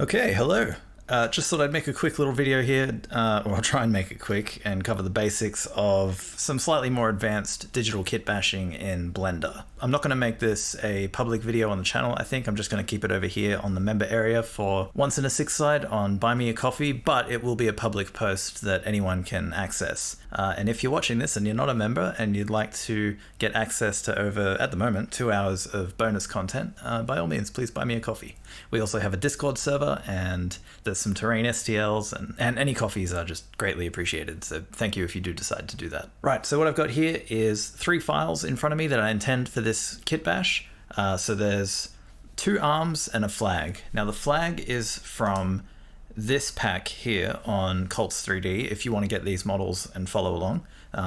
Okay, hello. Just thought I'd make a quick little video here, or I'll try and make it quick and cover the basics of some slightly more advanced digital kit bashing in Blender. I'm not going to make this a public video on the channel. I think I'm just going to keep it over here on the member area for once in a six side on Buy Me a Coffee, but it will be a public post that anyone can access. And if you're watching this and you're not a member and you'd like to get access to over, at the moment, 2 hours of bonus content, by all means, please buy me a coffee. We also have a Discord server and there's some terrain STLs and any coffees are just greatly appreciated. So thank you if you do decide to do that. Right, so what I've got here is 3 files in front of me that I intend for this kit bash. So there's 2 arms and a flag. Now the flag is from this pack here on Cults 3D if you want to get these models and follow along.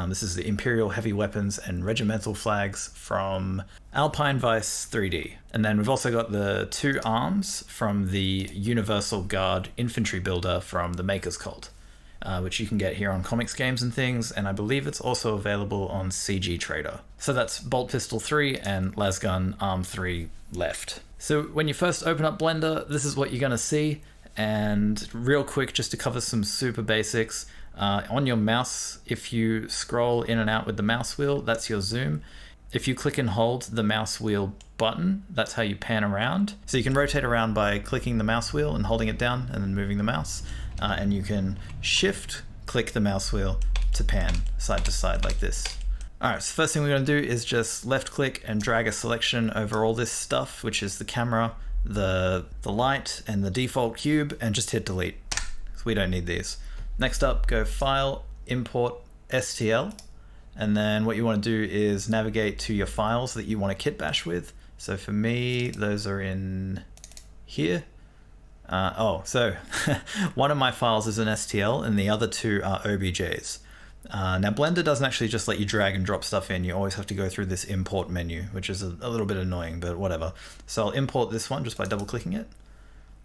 This is the Imperial Heavy Weapons and Regimental flags from Alpine Vice 3D. And then we've also got the 2 arms from the Universal Guard Infantry Builder from the Maker's Cult, which you can get here on comics, games and things, and I believe it's also available on CG Trader. So that's Bolt Pistol 3 and Lasgun Arm 3 left. So when you first open up Blender, this is what you're going to see. And real quick, just to cover some super basics, on your mouse, if you scroll in and out with the mouse wheel, that's your zoom. If you click and hold the mouse wheel button, that's how you pan around. So you can rotate around by clicking the mouse wheel and holding it down and then moving the mouse. And you can shift click the mouse wheel to pan side to side like this. All right, so first thing we're going to do is just left click and drag a selection over all this stuff, which is the camera, the light and the default cube, and just hit delete. So we don't need these. Next up, go File, Import, STL, and then what you want to do is navigate to your files that you want to kit bash with. So for me, those are in here. So one of my files is an STL and the other 2 are OBJs. Now Blender doesn't actually just let you drag and drop stuff in. You always have to go through this import menu, which is a little bit annoying, but whatever. So I'll import this one just by double clicking it.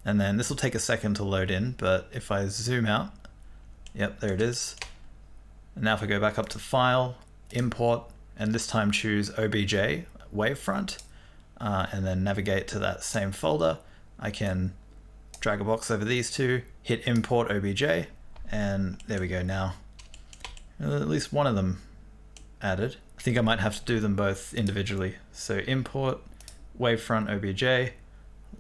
And then this will take a second to load in, but if I zoom out, yep, there it is. And now if I go back up to File, Import, and this time choose OBJ, Wavefront, and then navigate to that same folder, I can drag a box over these 2, hit Import OBJ, and there we go now. At least one of them added. I think I might have to do them both individually. So import, wavefront OBJ,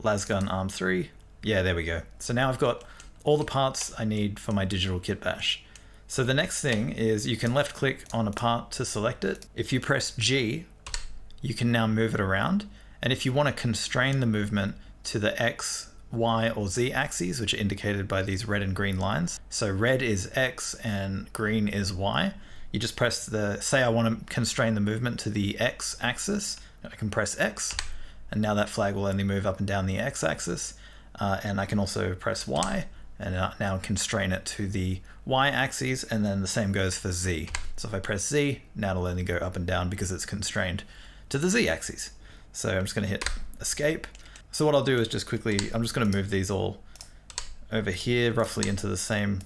lasgun arm 3. Yeah, there we go. So now I've got all the parts I need for my digital kit bash. So the next thing is you can left click on a part to select it. If you press G, you can now move it around. And if you want to constrain the movement to the X, Y or Z axes, which are indicated by these red and green lines. So red is X and green is Y. You just press say I want to constrain the movement to the X axis. I can press X and now that flag will only move up and down the X axis. And I can also press Y and now constrain it to the Y axis, and then the same goes for Z. So if I press Z, now it'll only go up and down because it's constrained to the Z axis. So I'm just going to hit escape. So what I'll do is just quickly, I'm just going to move these all over here roughly into the same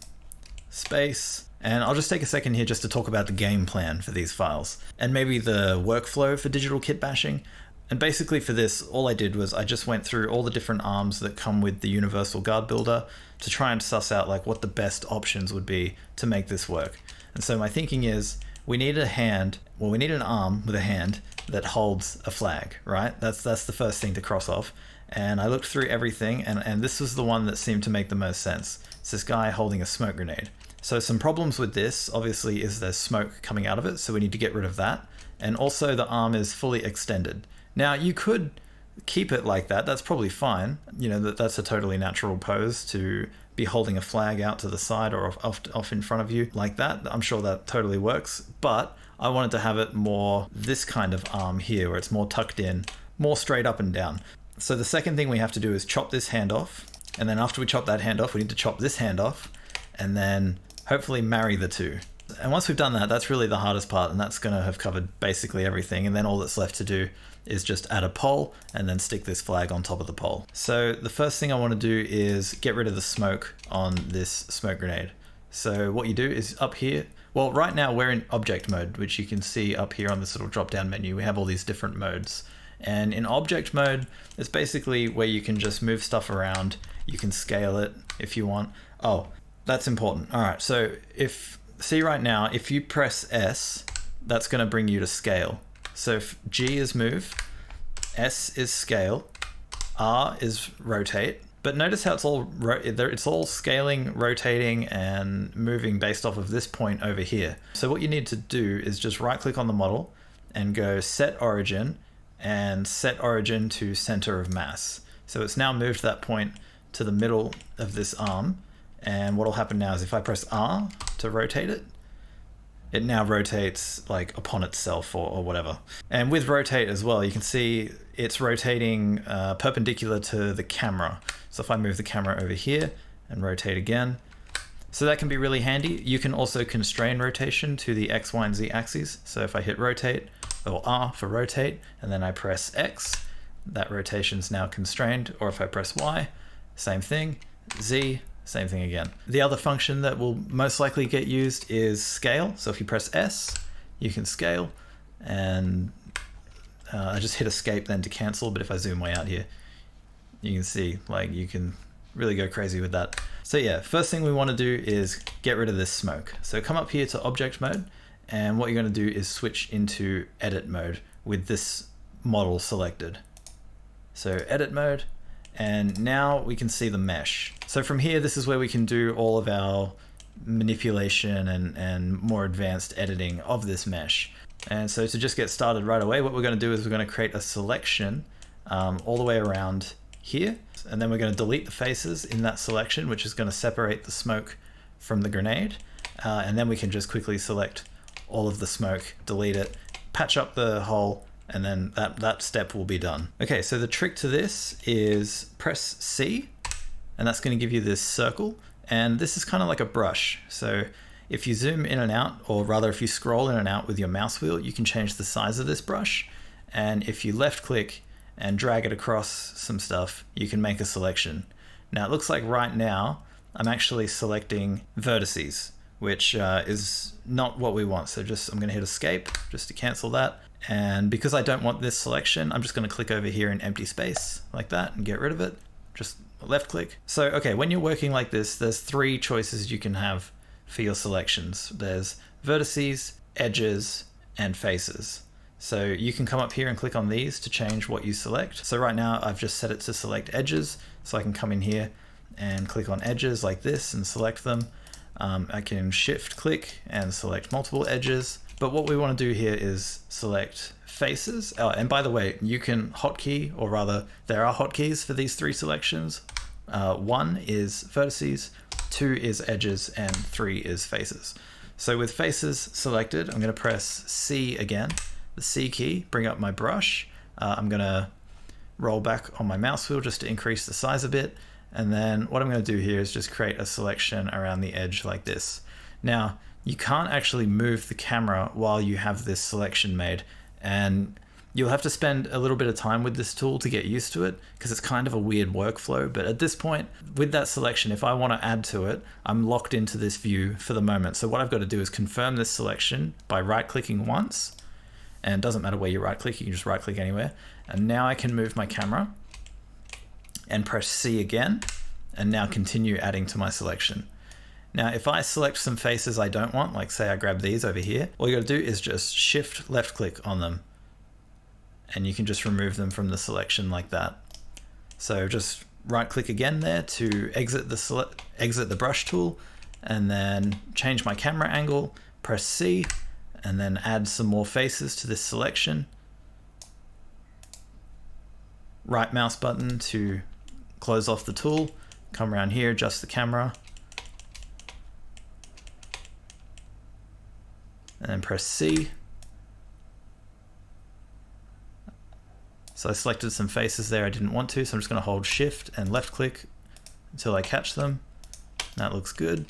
space. And I'll just take a second here just to talk about the game plan for these files and maybe the workflow for digital kit bashing. And basically for this, all I did was I just went through all the different arms that come with the Universal Guard Builder to try and suss out like what the best options would be to make this work. And so my thinking is we need a hand, well, we need an arm with a hand that holds a flag, right? That's the first thing to cross off. And I looked through everything and this was the one that seemed to make the most sense. It's this guy holding a smoke grenade. So some problems with this obviously is there's smoke coming out of it, so we need to get rid of that. And also the arm is fully extended. Now you could keep it like that, that's probably fine. You know, that's a totally natural pose to be holding a flag out to the side or off in front of you like that. I'm sure that totally works, but I wanted to have it more this kind of arm here where it's more tucked in, more straight up and down. So the second thing we have to do is chop this hand off. And then after we chop that hand off, we need to chop this hand off and then hopefully marry the 2. And once we've done that, that's really the hardest part, and that's going to have covered basically everything. And then all that's left to do is just add a pole and then stick this flag on top of the pole. So the first thing I want to do is get rid of the smoke on this smoke grenade. So what you do is up here, well, right now we're in object mode, which you can see up here on this little drop down menu. We have all these different modes. And in object mode, it's basically where you can just move stuff around You can scale it if you want. Oh, that's important. All right, so see right now, if you press S, that's going to bring you to scale. So if G is move, S is scale, R is rotate. But notice how it's all scaling, rotating, and moving based off of this point over here. So what you need to do is just right click on the model and go set origin and set origin to center of mass. So it's now moved that point to the middle of this arm. And what will happen now is if I press R to rotate it, it now rotates like upon itself or whatever. And with rotate as well, you can see it's rotating perpendicular to the camera. So if I move the camera over here and rotate again, so that can be really handy. You can also constrain rotation to the X, Y, and Z axes. So if I hit rotate, or R for rotate, and then I press X, that rotation's now constrained. Or if I press Y, same thing, Z, same thing again. The other function that will most likely get used is scale. So if you press S, you can scale, and I just hit escape then to cancel, but if I zoom way out here, you can see like you can really go crazy with that. So yeah, first thing we want to do is get rid of this smoke. So come up here to object mode, and what you're going to do is switch into edit mode with this model selected. So edit mode, and now we can see the mesh. So from here, this is where we can do all of our manipulation and more advanced editing of this mesh. And so to just get started right away, what we're going to do is we're going to create a selection all the way around here, and then we're going to delete the faces in that selection, which is going to separate the smoke from the grenade, and then we can just quickly select all of the smoke, delete it, patch up the hole, and then that step will be done. Okay, so the trick to this is press C, and that's going to give you this circle, and this is kind of like a brush. So if you zoom in and out, or rather if you scroll in and out with your mouse wheel, you can change the size of this brush, and if you left click and drag it across some stuff, you can make a selection. Now it looks like right now I'm actually selecting vertices, which is not what we want. So I'm going to hit escape just to cancel that. And because I don't want this selection, I'm just going to click over here in empty space like that and get rid of it. Just left click. So okay, when you're working like this, there's three choices you can have for your selections. There's vertices, edges, and faces. So you can come up here and click on these to change what you select. So right now I've just set it to select edges, so I can come in here and click on edges like this and select them. I can shift click and select multiple edges, but what we want to do here is select faces. Oh, and by the way, you can hotkey, or rather there are hotkeys for these three selections. 1 is vertices, 2 is edges, and 3 is faces. So with faces selected, I'm going to press C again, the C key, bring up my brush. I'm going to roll back on my mouse wheel just to increase the size a bit. And then what I'm going to do here is just create a selection around the edge like this. Now, you can't actually move the camera while you have this selection made, and you'll have to spend a little bit of time with this tool to get used to it because it's kind of a weird workflow. But at this point, with that selection, if I want to add to it, I'm locked into this view for the moment. So what I've got to do is confirm this selection by right-clicking once, and it doesn't matter where you right-click, you can just right-click anywhere. And now I can move my camera and press C again, and now continue adding to my selection. Now, if I select some faces I don't want, like say I grab these over here, all you gotta do is just shift left click on them, and you can just remove them from the selection like that. So just right click again there to exit the brush tool, and then change my camera angle, press C, and then add some more faces to this selection. Right mouse button to close off the tool, come around here, adjust the camera, and then press C. So I selected some faces there I didn't want to, so I'm just going to hold shift and left click until I catch them. That looks good.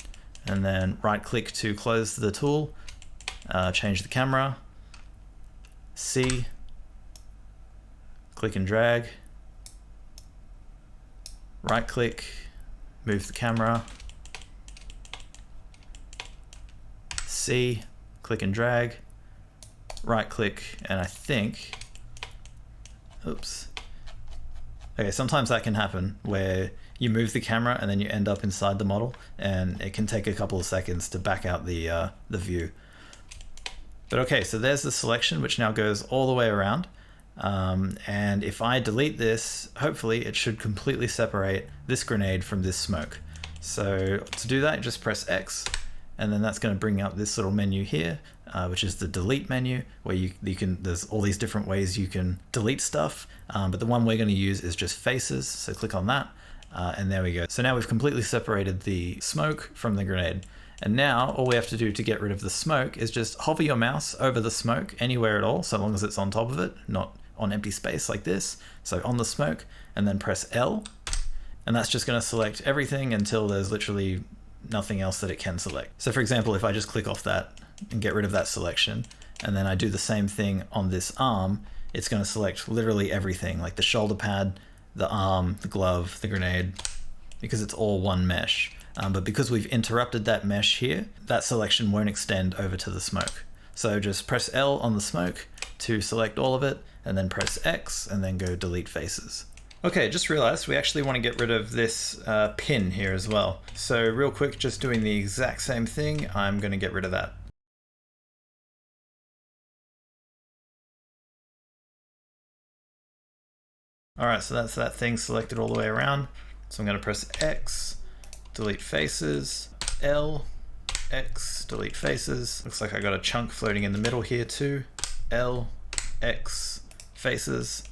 And then right click to close the tool, change the camera, C, click and drag, right click, move the camera, C, click and drag, right click, and I think, oops. Okay, sometimes that can happen where you move the camera and then you end up inside the model, and it can take a couple of seconds to back out the view. But okay, so there's the selection, which now goes all the way around. And if I delete this, hopefully it should completely separate this grenade from this smoke. So to do that, just press X, and then that's going to bring up this little menu here, which is the delete menu, where you can, there's all these different ways you can delete stuff, but the one we're going to use is just faces. So click on that, and there we go. So now we've completely separated the smoke from the grenade. And now all we have to do to get rid of the smoke is just hover your mouse over the smoke anywhere at all, so long as it's on top of it, not on empty space like this. So on the smoke, and then press L, and that's just going to select everything until there's literally nothing else that it can select. So for example, if I just click off that and get rid of that selection, and then I do the same thing on this arm, it's going to select literally everything, like the shoulder pad, the arm, the glove, the grenade, because it's all one mesh. But because we've interrupted that mesh here, that selection won't extend over to the smoke. So just press L on the smoke to select all of it, and then press X, and then go delete faces. Okay, just realized we actually want to get rid of this pin here as well. So real quick, just doing the exact same thing, I'm going to get rid of that. Alright, so that's that thing selected all the way around. So I'm going to press X, delete faces, L, X, delete faces. Looks like I got a chunk floating in the middle here too. L, X, faces.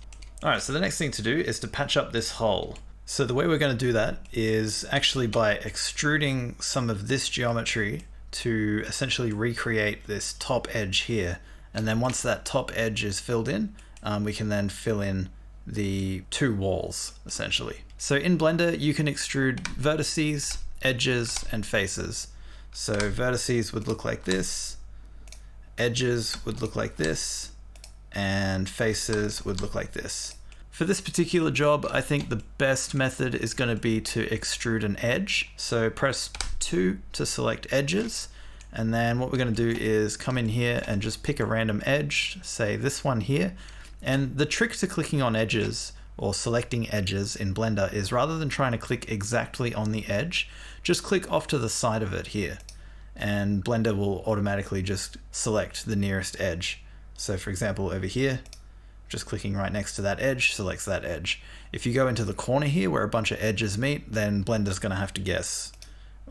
Alright, so the next thing to do is to patch up this hole. So the way we're going to do that is actually by extruding some of this geometry to essentially recreate this top edge here. And then once that top edge is filled in, we can then fill in the two walls essentially. So in Blender, you can extrude vertices, edges, and faces. So vertices would look like this, edges would look like this, and faces would look like this. For this particular job, I think the best method is going to be to extrude an edge. So press 2 to select edges, and then what we're going to do is come in here and just pick a random edge, say this one here. And the trick to clicking on edges or selecting edges in Blender is rather than trying to click exactly on the edge, just click off to the side of it here, and Blender will automatically just select the nearest edge. So for example, over here, just clicking right next to that edge selects that edge. If you go into the corner here where a bunch of edges meet, then Blender's going to have to guess,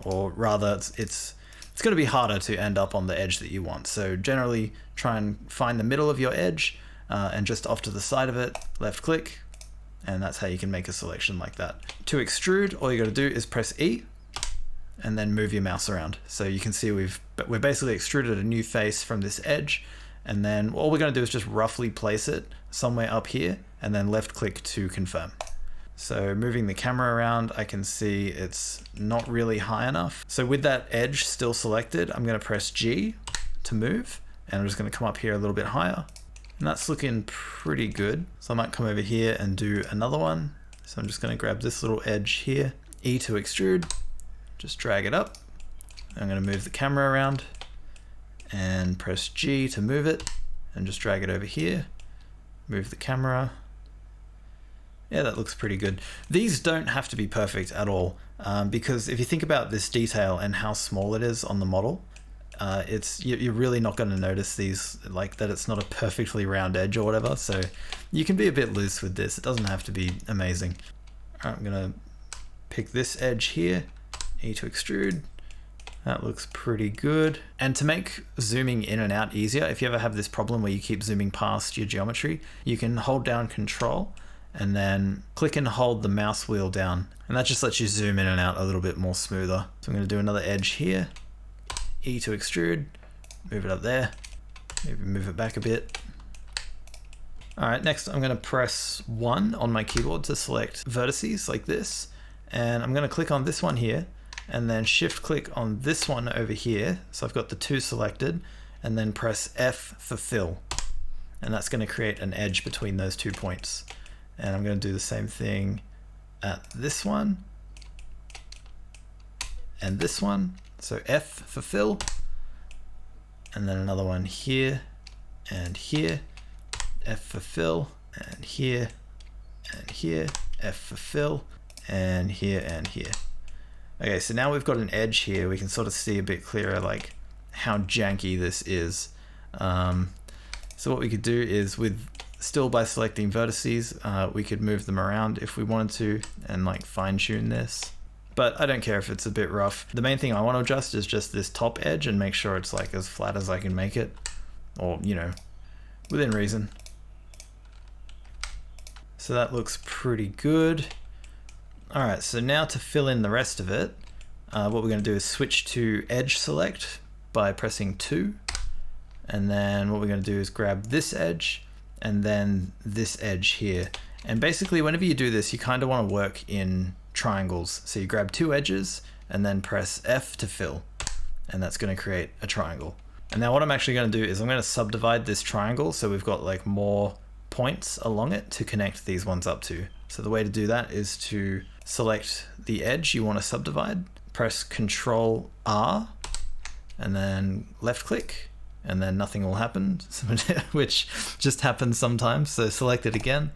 or rather it's going to be harder to end up on the edge that you want. So generally try and find the middle of your edge, and just off to the side of it, left click, and that's how you can make a selection like that. To extrude, all you got to do is press E and then move your mouse around. So you can see we're basically extruded a new face from this edge, and then all we're going to do is just roughly place it somewhere up here and then left click to confirm. So moving the camera around, I can see it's not really high enough. So with that edge still selected, I'm going to press G to move, and I'm just going to come up here a little bit higher. And that's looking pretty good. So I might come over here and do another one. So I'm just going to grab this little edge here, E to extrude, just drag it up. I'm going to move the camera around and press G to move it, and just drag it over here, move the camera. Yeah, that looks pretty good. These don't have to be perfect at all, because if you think about this detail and how small it is on the model, you're really not going to notice these, like that it's not a perfectly round edge or whatever. So you can be a bit loose with this. It doesn't have to be amazing. All right, I'm going to pick this edge here, E to extrude. That looks pretty good. And to make zooming in and out easier, if you ever have this problem where you keep zooming past your geometry, you can hold down Control and then click and hold the mouse wheel down. And that just lets you zoom in and out a little bit more smoother. So I'm going to do another edge here. E to extrude, move it up there, maybe move it back a bit. All right, next I'm going to press 1 on my keyboard to select vertices like this, and I'm going to click on this one here, and then shift click on this one over here, so I've got the 2 selected, and then press F for fill, and that's going to create an edge between those 2 points. And I'm going to do the same thing at this one and this one. So F for fill, and then another one here and here, F for fill, and here, F for fill, and here and here. Okay, so now we've got an edge here. We can sort of see a bit clearer like how janky this is. So what we could do is still by selecting vertices, we could move them around if we wanted to and like fine tune this. But I don't care if it's a bit rough. The main thing I want to adjust is just this top edge and make sure it's like as flat as I can make it, or you know, within reason. So that looks pretty good. All right, so now to fill in the rest of it, what we're going to do is switch to edge select by pressing 2. And then what we're going to do is grab this edge and then this edge here. And basically whenever you do this, you kind of want to work in triangles. So you grab 2 edges and then press F to fill. And that's going to create a triangle. And now what I'm actually going to do is I'm going to subdivide this triangle so we've got like more points along it to connect these ones up to. So the way to do that is to select the edge you want to subdivide, press Ctrl R, and then left click, and then nothing will happen, which just happens sometimes. So select it again,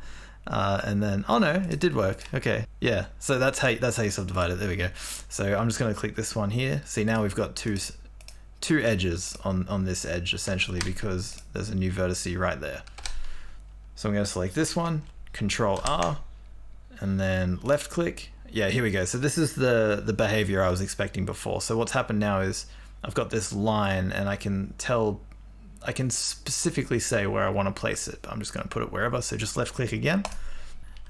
and then, oh no, it did work. Okay, yeah. So that's how you subdivide it. There we go. So I'm just going to click this one here. See, now we've got two edges on this edge essentially because there's a new vertex right there. So I'm going to select this one, Ctrl R, and then left click. Yeah, here we go. So this is the behavior I was expecting before. So what's happened now is I've got this line and I can specifically say where I want to place it. I'm just going to put it wherever. So just left click again.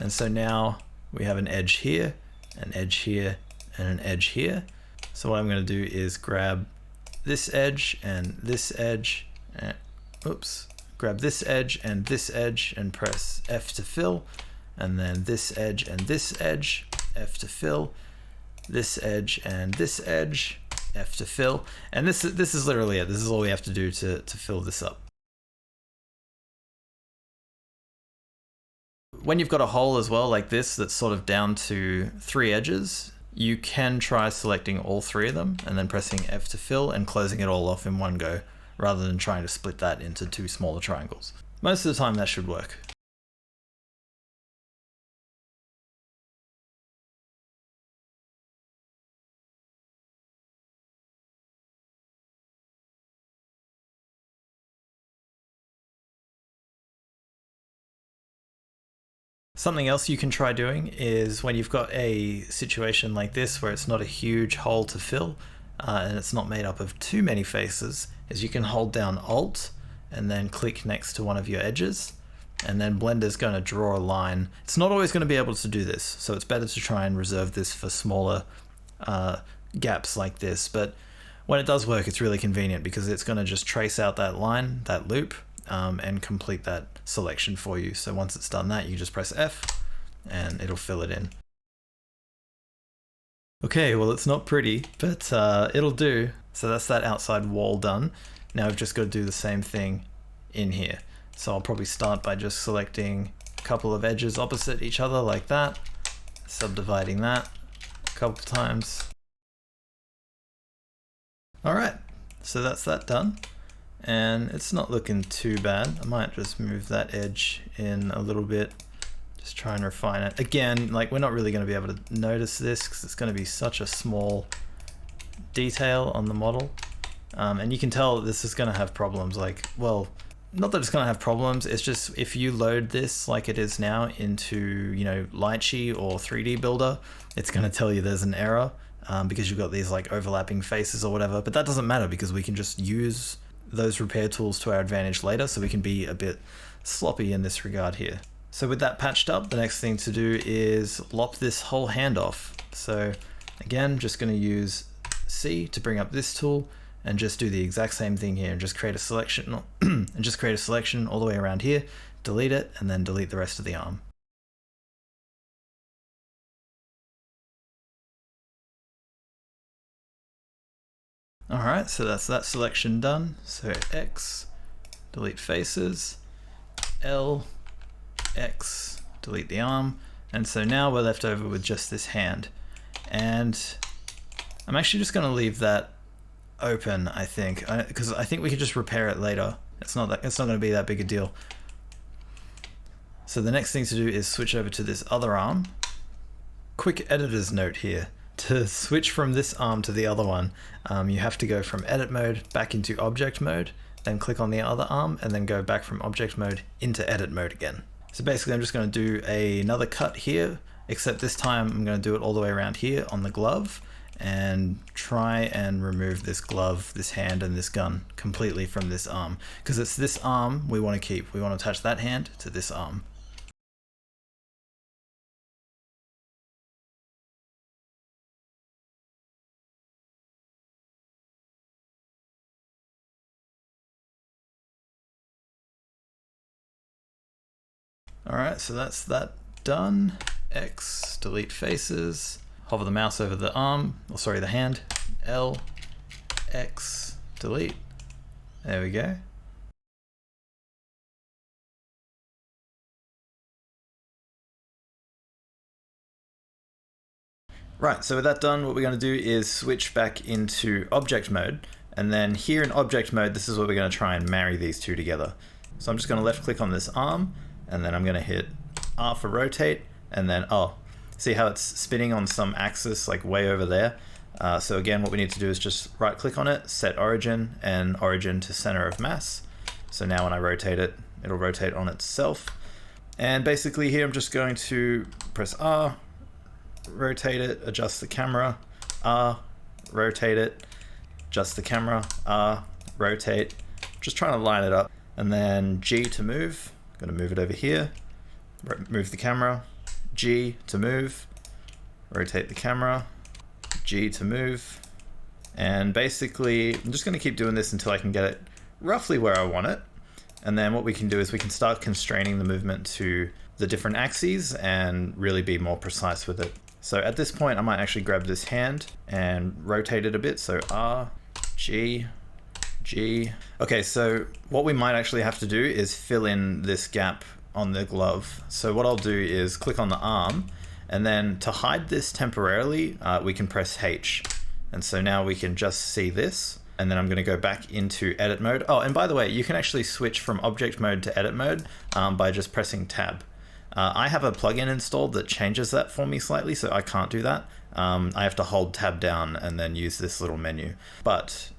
And so now we have an edge here, an edge here, and an edge here. So what I'm going to do is grab this edge and this edge, and, grab this edge and press F to fill, and then this edge and this edge, F to fill, this edge and this edge, F to fill, and this is literally it. This is all we have to do to fill this up. When you've got a hole as well like this that's sort of down to 3 edges, you can try selecting all 3 of them and then pressing F to fill and closing it all off in one go, rather than trying to split that into 2 smaller triangles. Most of the time that should work. Something else you can try doing is when you've got a situation like this where it's not a huge hole to fill and it's not made up of too many faces, is you can hold down Alt and then click next to one of your edges, and then Blender's going to draw a line. It's not always going to be able to do this, so it's better to try and reserve this for smaller gaps like this, but when it does work it's really convenient because it's going to just trace out that line, that loop, and complete that selection for you. So once it's done that, you just press F and it'll fill it in. Okay, well it's not pretty, but it'll do. So that's that outside wall done. Now I've just got to do the same thing in here. So I'll probably start by just selecting a couple of edges opposite each other like that, subdividing that a couple times. All right, so that's that done. And it's not looking too bad. I might just move that edge in a little bit, just try and refine it. Again, like we're not really going to be able to notice this because it's going to be such a small detail on the model. And you can tell this is going to have problems, like, well, not that it's going to have problems, it's just if you load this like it is now into, you know, Lychee or 3D Builder, it's going to tell you there's an error because you've got these like overlapping faces or whatever, but that doesn't matter because we can just use those repair tools to our advantage later, so we can be a bit sloppy in this regard here. So with that patched up, the next thing to do is lop this whole hand off. So again, just going to use C to bring up this tool and just do the exact same thing here and just create a selection and just create a selection all the way around here, delete it, and then delete the rest of the arm. All right, so that's that selection done. So X, delete faces, L, X, delete the arm. And so now we're left over with just this hand. And I'm actually just gonna leave that open, I think, because I think we could just repair it later. It's not gonna be that big a deal. So the next thing to do is switch over to this other arm. Quick editor's note here. To switch from this arm to the other one, you have to go from edit mode back into object mode, then click on the other arm, and then go back from object mode into edit mode again. So basically I'm just going to do another cut here, except this time I'm going to do it all the way around here on the glove and try and remove this glove, this hand, and this gun completely from this arm, because it's this arm we want to keep. We want to attach that hand to this arm. Alright, so that's that done. X, delete faces, hover the mouse over the arm, or sorry, the hand, L, X, delete. There we go. Right, so with that done, what we're going to do is switch back into object mode, and then here in object mode, this is what we're going to try and marry these two together. So I'm just going to left click on this arm, and then I'm going to hit R for rotate, and then, oh, see how it's spinning on some axis like way over there? So again, what we need to do is just right click on it, set origin, and origin to center of mass. So now when I rotate it, it'll rotate on itself. And basically here I'm just going to press R, rotate it, adjust the camera, R, rotate it, adjust the camera, R, rotate, just trying to line it up. And then G to move, I'm gonna move it over here, move the camera, G to move, rotate the camera, G to move, and basically I'm just gonna keep doing this until I can get it roughly where I want it. And then what we can do is we can start constraining the movement to the different axes and really be more precise with it. So at this point I might actually grab this hand and rotate it a bit, so R, G, G. Okay, so what we might actually have to do is fill in this gap on the glove. So what I'll do is click on the arm, and then to hide this temporarily, we can press H. And so now we can just see this, and then I'm gonna go back into edit mode. Oh, and by the way, you can actually switch from object mode to edit mode by just pressing tab. I have a plugin installed that changes that for me slightly, so I can't do that. I have to hold tab down and then use this little menu. But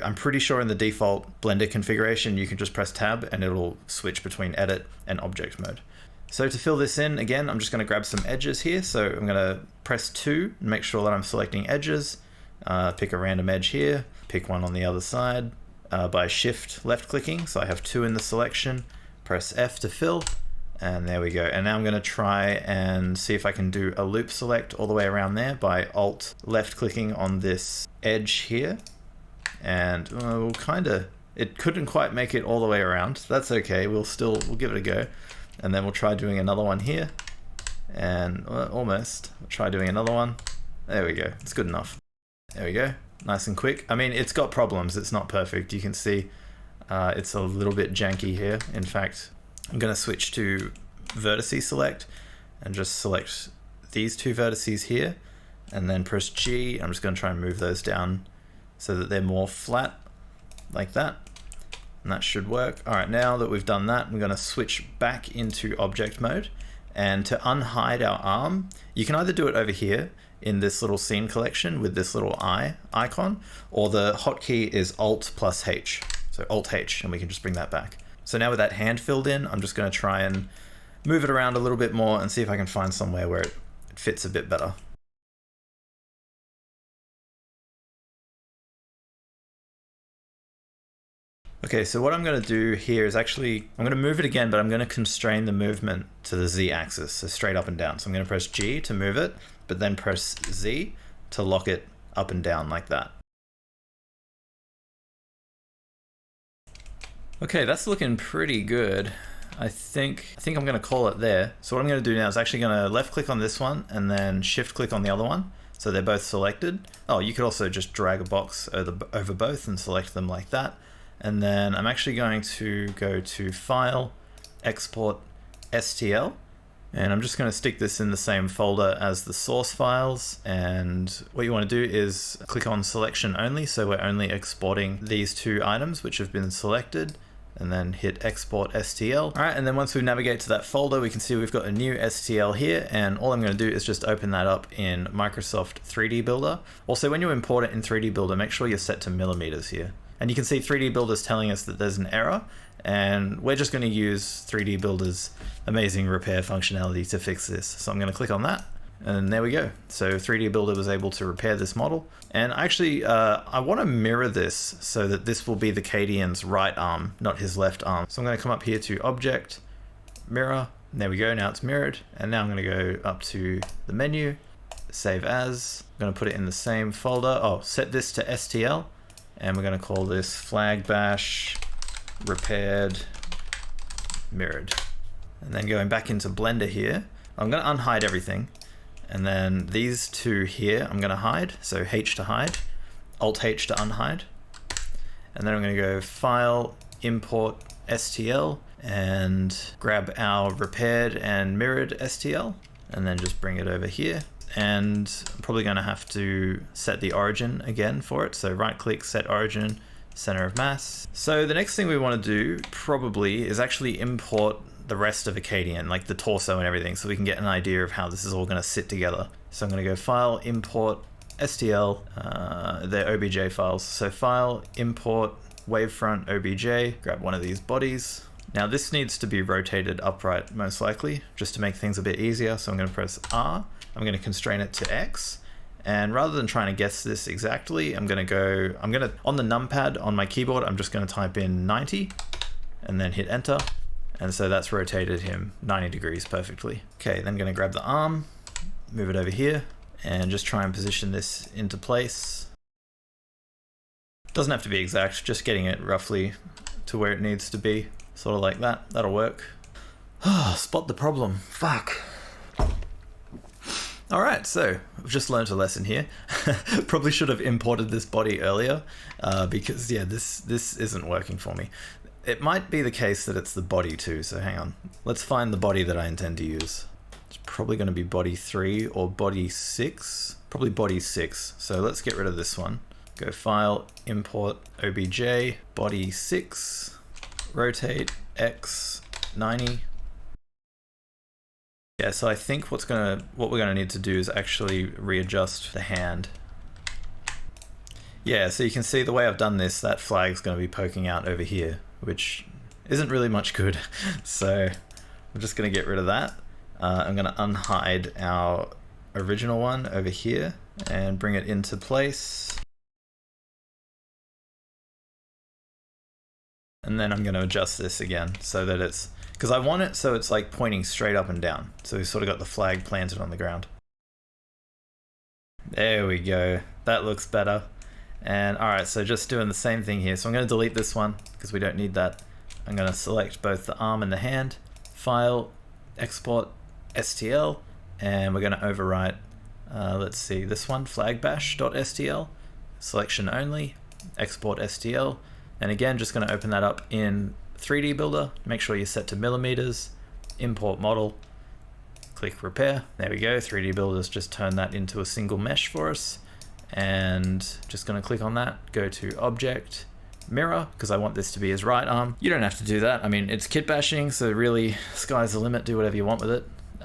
I'm pretty sure in the default Blender configuration, you can just press tab and it'll switch between edit and object mode. So to fill this in, again, I'm just gonna grab some edges here. So I'm gonna press 2 and make sure that I'm selecting edges. Pick a random edge here, pick one on the other side by shift left clicking. So I have 2 in the selection, press F to fill, and there we go. And now I'm gonna try and see if I can do a loop select all the way around there by alt left clicking on this edge here. And it couldn't quite make it all the way around. That's okay, we'll give it a go. And then we'll try doing another one here. And almost, we'll try doing another one. There we go, it's good enough. There we go, nice and quick. I mean, it's got problems, it's not perfect. You can see it's a little bit janky here. In fact, I'm gonna switch to vertices select and just select these 2 vertices here, and then press G. I'm just gonna try and move those down so that they're more flat, like that. And that should work. All right, now that we've done that, we're gonna switch back into object mode. And to unhide our arm, you can either do it over here in this little scene collection with this little eye icon, or the hotkey is Alt plus H. So Alt H, and we can just bring that back. So now with that hand filled in, I'm just gonna try and move it around a little bit more and see if I can find somewhere where it fits a bit better. Okay, so what I'm going to do here is actually, I'm going to move it again, but I'm going to constrain the movement to the Z axis, so straight up and down. So I'm going to press G to move it, but then press Z to lock it up and down like that. Okay, that's looking pretty good. I think I'm going to call it there. So what I'm going to do now is actually going to left click on this one and then shift click on the other one. So they're both selected. Oh, you could also just drag a box over both and select them like that. And then I'm actually going to go to File, Export, STL, and I'm just going to stick this in the same folder as the source files. And what you want to do is click on Selection Only, so we're only exporting these 2 items which have been selected. and then hit export STL. All right, and then once we navigate to that folder, we can see we've got a new STL here, and all I'm going to do is just open that up in Microsoft 3D Builder. Also, when you import it in 3D Builder, make sure you're set to millimeters here. And you can see 3D Builder is telling us that there's an error, and we're just going to use 3D Builder's amazing repair functionality to fix this. So I'm going to click on that, and there we go. So 3D Builder was able to repair this model. And actually, I want to mirror this so that this will be the Cadian's right arm, not his left arm. So I'm going to come up here to Object, Mirror, and there we go, now it's mirrored. And now I'm going to go up to the menu, Save As. I'm going to put it in the same folder. Oh, set this to STL, and we're going to call this flag bash repaired mirrored. And then going back into Blender here, I'm going to unhide everything. And then these two here, I'm going to hide. So H to hide, Alt H to unhide. And then I'm going to go File, Import STL, and grab our repaired and mirrored STL, and then just bring it over here. And I'm probably going to have to set the origin again for it. So right click, set origin, center of mass. So the next thing we want to do probably is actually import the rest of Acadian, like the torso and everything, so we can get an idea of how this is all going to sit together. So I'm going to go File, Import, STL, they're OBJ files. So File, Import, Wavefront, OBJ, grab one of these bodies. Now this needs to be rotated upright most likely, just to make things a bit easier. So I'm going to press R, I'm going to constrain it to X, and rather than trying to guess this exactly, on the numpad on my keyboard, I'm just going to type in 90 and then hit enter. And so that's rotated him 90 degrees perfectly. Okay, then I'm going to grab the arm, move it over here, and just try and position this into place. Doesn't have to be exact, just getting it roughly to where it needs to be. Sort of like that, that'll work. Spot the problem, fuck. All right, so I've just learned a lesson here. Probably should have imported this body earlier because yeah, this isn't working for me. It might be the case that it's the body too, so hang on. Let's find the body that I intend to use. It's probably going to be body 3 or body 6. Probably body 6. So let's get rid of this one. Go File, Import, OBJ, body 6, rotate, X, 90. Yeah, so I think what we're gonna need to do is actually readjust the hand. Yeah, so you can see the way I've done this, that flag's gonna be poking out over here, which isn't really much good. So I'm just gonna get rid of that. I'm gonna unhide our original one over here and bring it into place. And then I'm gonna adjust this again so that it's, because I want it so it's like pointing straight up and down. So we've sort of got the flag planted on the ground. There we go, that looks better. And all right, so just doing the same thing here. So I'm going to delete this one because we don't need that. I'm going to select both the arm and the hand, File, Export, STL, and we're going to overwrite, let's see, this one, flagbash.stl, selection only, export STL. And again, just going to open that up in 3D Builder. Make sure you're set to millimeters, import model, click repair. There we go, 3D Builder's just turned that into a single mesh for us. And just going to click on that, go to Object, Mirror, because I want this to be his right arm. You don't have to do that. I mean, it's kitbashing, so really, sky's the limit. Do whatever you want with it.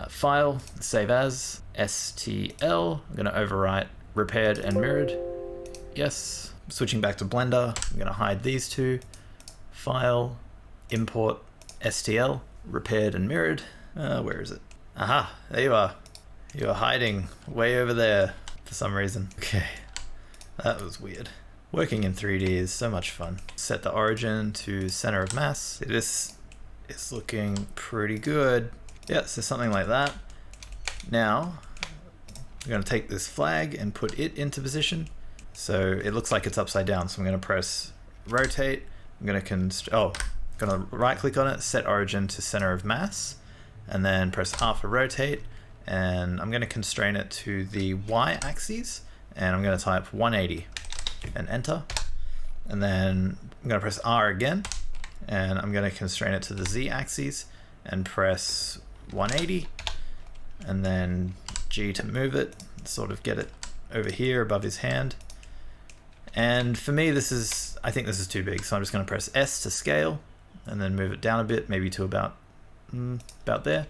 File, Save As, STL. I'm going to overwrite repaired and mirrored. Yes. Switching back to Blender, I'm going to hide these two. File, Import, STL, repaired and mirrored. Where is it? Aha, there you are. You are hiding way over there. For some reason. Okay, that was weird. Working in 3D is so much fun. Set the origin to center of mass. This is looking pretty good. Yeah, so something like that. Now, I'm going to take this flag and put it into position. So it looks like it's upside down. So I'm going to press rotate. I'm going to right click on it, set origin to center of mass, and then press R for rotate. And I'm going to constrain it to the Y axis, and I'm going to type 180 and enter. And then I'm going to press R again, and I'm going to constrain it to the Z axis and press 180, and then G to move it, sort of get it over here above his hand. And for me, I think this is too big, so I'm just going to press S to scale, and then move it down a bit, maybe to about there.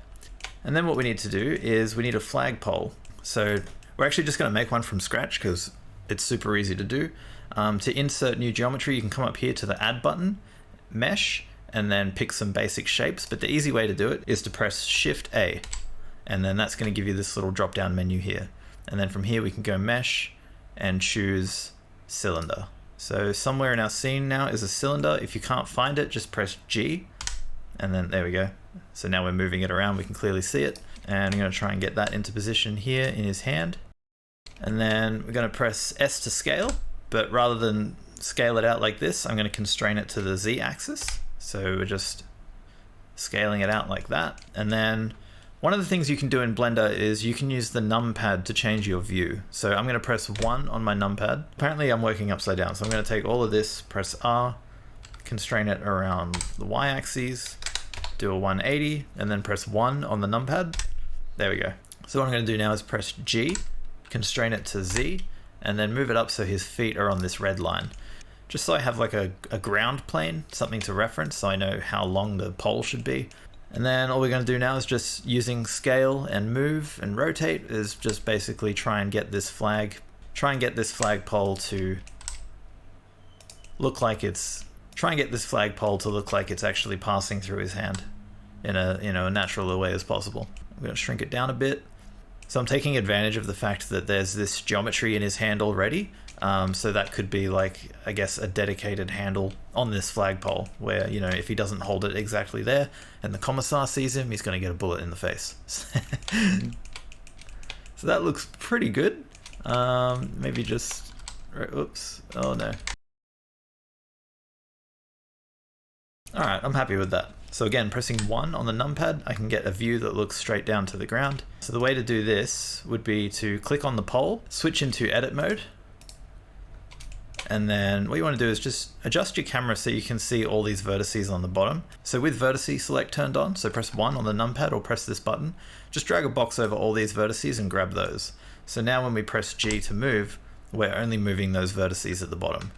And then what we need to do is we need a flagpole. So we're actually just going to make one from scratch because it's super easy to do. To insert new geometry, you can come up here to the add button, mesh, and then pick some basic shapes. But the easy way to do it is to press Shift A, and then that's going to give you this little drop down menu here. And then from here we can go mesh and choose cylinder. So somewhere in our scene now is a cylinder. If you can't find it, just press G, and then there we go. So now we're moving it around, we can clearly see it. And I'm going to try and get that into position here in his hand. And then we're going to press S to scale, but rather than scale it out like this, I'm going to constrain it to the Z axis. So we're just scaling it out like that. And then one of the things you can do in Blender is you can use the numpad to change your view. So I'm going to press 1 on my numpad. Apparently I'm working upside down, so I'm going to take all of this, press R, constrain it around the Y axis, do a 180, and then press 1 on the numpad. There we go. So what I'm going to do now is press G, constrain it to Z, and then move it up so his feet are on this red line. Just so I have like a ground plane, something to reference, so I know how long the pole should be. And then all we're going to do now is just using scale and move and rotate is just basically try and get this flagpole to look like it's actually passing through his hand in a natural way as possible. I'm going to shrink it down a bit. So I'm taking advantage of the fact that there's this geometry in his hand already. So that could be like, I guess, a dedicated handle on this flagpole where, you know, if he doesn't hold it exactly there and the commissar sees him, he's going to get a bullet in the face. So that looks pretty good. Maybe just, oops, oh no. All right, I'm happy with that. So again, pressing 1 on the numpad, I can get a view that looks straight down to the ground. So the way to do this would be to click on the pole, switch into edit mode, and then what you want to do is just adjust your camera so you can see all these vertices on the bottom. So with vertice select turned on, so press 1 on the numpad or press this button, just drag a box over all these vertices and grab those. So now when we press G to move, we're only moving those vertices at the bottom.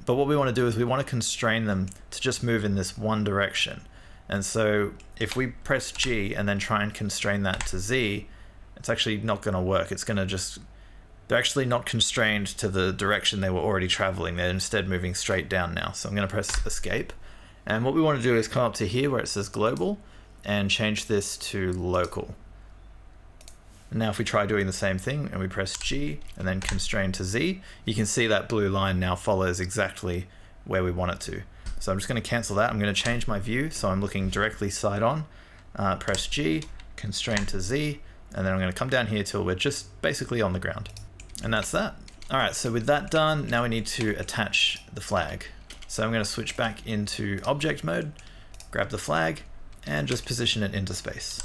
But what we want to do is we want to constrain them to just move in this one direction. And so if we press G and then try and constrain that to Z, it's actually not going to work. It's going to just, they're actually not constrained to the direction they were already traveling. They're instead moving straight down now. So I'm going to press escape. And what we want to do is come up to here where it says global and change this to local. And now if we try doing the same thing and we press G and then constrain to Z, you can see that blue line now follows exactly where we want it to. So I'm just going to cancel that. I'm going to change my view so I'm looking directly side on. Press G, constrain to Z, and then I'm going to come down here till we're just basically on the ground. And that's that. All right, so with that done, now we need to attach the flag. So I'm going to switch back into object mode, grab the flag, and just position it into space.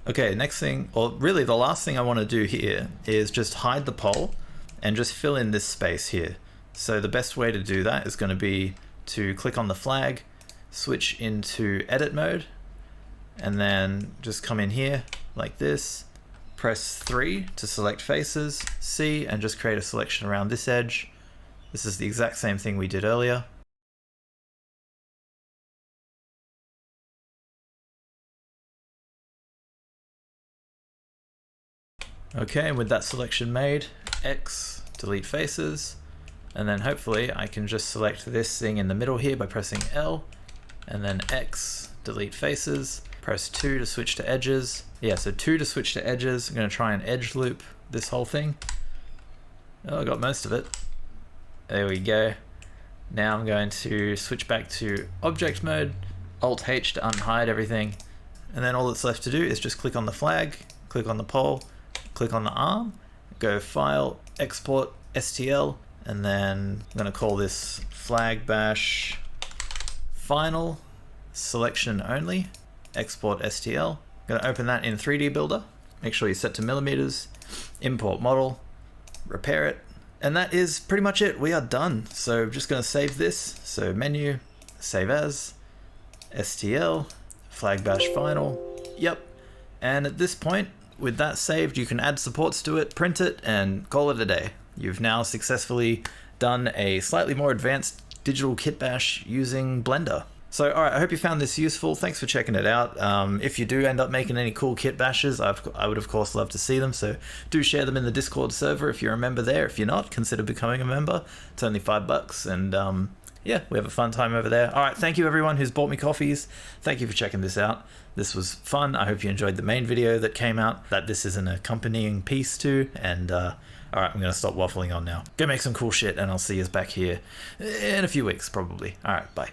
Okay, next thing, or really the last thing I want to do here is just hide the pole and just fill in this space here. So the best way to do that is going to be to click on the flag, switch into edit mode, and then just come in here like this, press 3 to select faces, C, and just create a selection around this edge. This is the exact same thing we did earlier. Okay, and with that selection made, X, delete faces, and then hopefully I can just select this thing in the middle here by pressing L, and then X, delete faces, press 2 to switch to edges. Yeah, so 2 to switch to edges. I'm going to try and edge loop this whole thing. Oh, I got most of it. There we go. Now I'm going to switch back to object mode, Alt H to unhide everything, and then all that's left to do is just click on the flag, click on the pole, click on the arm, go File, Export, STL, and then I'm going to call this flag bash final selection only, export STL. I'm going to open that in 3D Builder. Make sure you set to millimeters, import model, repair it, and that is pretty much it. We are done. So I'm just going to save this. So menu, save as, STL, flag bash final. Yep. And at this point, with that saved, you can add supports to it, print it, and call it a day. You've now successfully done a slightly more advanced digital kitbash using Blender. So, alright, I hope you found this useful. Thanks for checking it out. If you do end up making any cool kit bashes, I would of course love to see them, so do share them in the Discord server if you're a member there. If you're not, consider becoming a member. It's only $5, and yeah, we have a fun time over there. Alright, thank you everyone who's bought me coffees. Thank you for checking this out. This was fun. I hope you enjoyed the main video that came out, that this is an accompanying piece to, and alright, I'm going to stop waffling on now. Go make some cool shit, and I'll see you back here in a few weeks, probably. Alright, bye.